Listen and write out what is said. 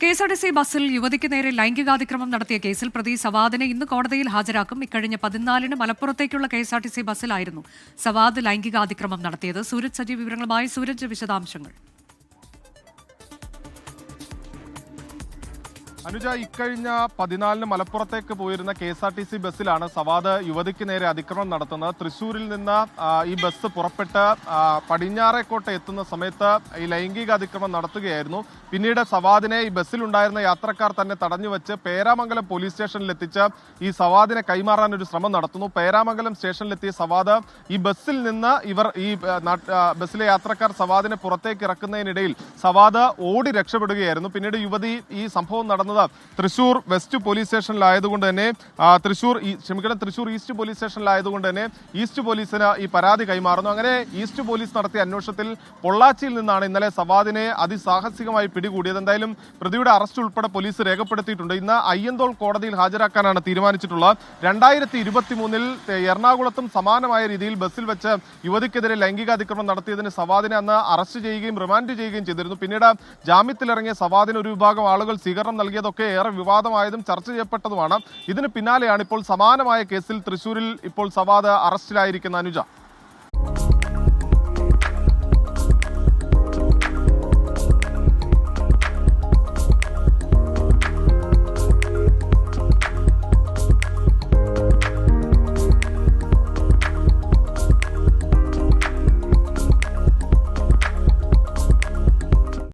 KSRTC ബസ്സിൽ യുവതിക്ക് നേരെ ലൈംഗികാതിക്രമം നടത്തിയ കേസിൽ പ്രതി സവാദിനെ ഇന്ന് കോടതിയിൽ ഹാജരാക്കും. ഇക്കഴിഞ്ഞ 14-ന് മലപ്പുറത്തേക്കുള്ള കെഎസ്ആർടിസി ബസ്സിലായിരുന്നു സവാദ് ലൈംഗികാതിക്രമം നടത്തിയത്. സൂരജ് സജീവ് വിവരങ്ങളുമായി. സൂരജ്, വിശദാംശങ്ങൾ. അനുജ, ഇക്കഴിഞ്ഞ 14-ന് മലപ്പുറത്തേക്ക് പോയിരുന്ന കെഎസ്ആർടിസി ബസ്സിലാണ് സവാദ് യുവതിക്ക് നേരെ അതിക്രമം നടത്തുന്നത്. തൃശ്ശൂരിൽ നിന്ന് ഈ ബസ് പുറപ്പെട്ട് പടിഞ്ഞാറേക്കോട്ട് എത്തുന്ന സമയത്ത് ഈ ലൈംഗിക അതിക്രമം നടത്തുകയായിരുന്നു. പിന്നീട് സവാദിനെ ഈ ബസ്സിലുണ്ടായിരുന്ന യാത്രക്കാർ തന്നെ തടഞ്ഞുവെച്ച് പേരാമംഗലം പോലീസ് സ്റ്റേഷനിലെത്തിച്ച് ഈ സവാദിനെ കൈമാറാൻ ഒരു ശ്രമം നടത്തുന്നു. പേരാമംഗലം സ്റ്റേഷനിലെത്തിയ സവാദ് ഈ ബസ്സിൽ നിന്ന് ബസ്സിലെ യാത്രക്കാർ സവാദിനെ പുറത്തേക്ക് ഇറക്കുന്നതിനിടയിൽ സവാദ് ഓടി രക്ഷപ്പെടുകയായിരുന്നു. പിന്നീട് യുവതി ഈ സംഭവം നടന്നത് തൃശ്ശൂർ വെസ്റ്റ് പോലീസ് സ്റ്റേഷനിലായതുകൊണ്ട് തന്നെ തൃശ്ശൂർ ഈസ്റ്റ് പോലീസ് സ്റ്റേഷനിലായതുകൊണ്ട് തന്നെ ഈസ്റ്റ് പോലീസിന് ഈ പരാതി കൈമാറുന്നു. അങ്ങനെ ഈസ്റ്റ് പോലീസ് നടത്തിയ അന്വേഷണത്തിൽ പൊള്ളാച്ചിയിൽ നിന്നാണ് ഇന്നലെ സവാദിനെ അതിസാഹസികമായി പിടികൂടിയത്. എന്തായാലും പ്രതിയുടെ അറസ്റ്റ് ഉൾപ്പെടെ പോലീസ് രേഖപ്പെടുത്തിയിട്ടുണ്ട്. ഇന്ന് അയ്യന്തോൾ കോടതിയിൽ ഹാജരാക്കാനാണ് തീരുമാനിച്ചിട്ടുള്ളത്. 2023-ൽ എറണാകുളത്തും സമാനമായ രീതിയിൽ ബസ്സിൽ വെച്ച് യുവതിക്കെതിരെ ലൈംഗികാതിക്രമം നടത്തിയതിന് സവാദിനെ അന്ന് അറസ്റ്റ് ചെയ്യുകയും റിമാൻഡ് ചെയ്യുകയും ചെയ്തിരുന്നു. പിന്നീട് ജാമ്യത്തിലിറങ്ങിയ സവാദിന് ഒരു വിഭാഗം ആളുകൾ സ്വീകരണം നൽകിയതൊക്കെ ഏറെ വിവാദമായതും ചർച്ച ചെയ്യപ്പെട്ടതുമാണ്. ഇതിന് പിന്നാലെയാണ് ഇപ്പോൾ സമാനമായ കേസിൽ തൃശ്ശൂരിൽ ഇപ്പോൾ സവാദ് അറസ്റ്റിലായിരിക്കുന്ന അനുജ.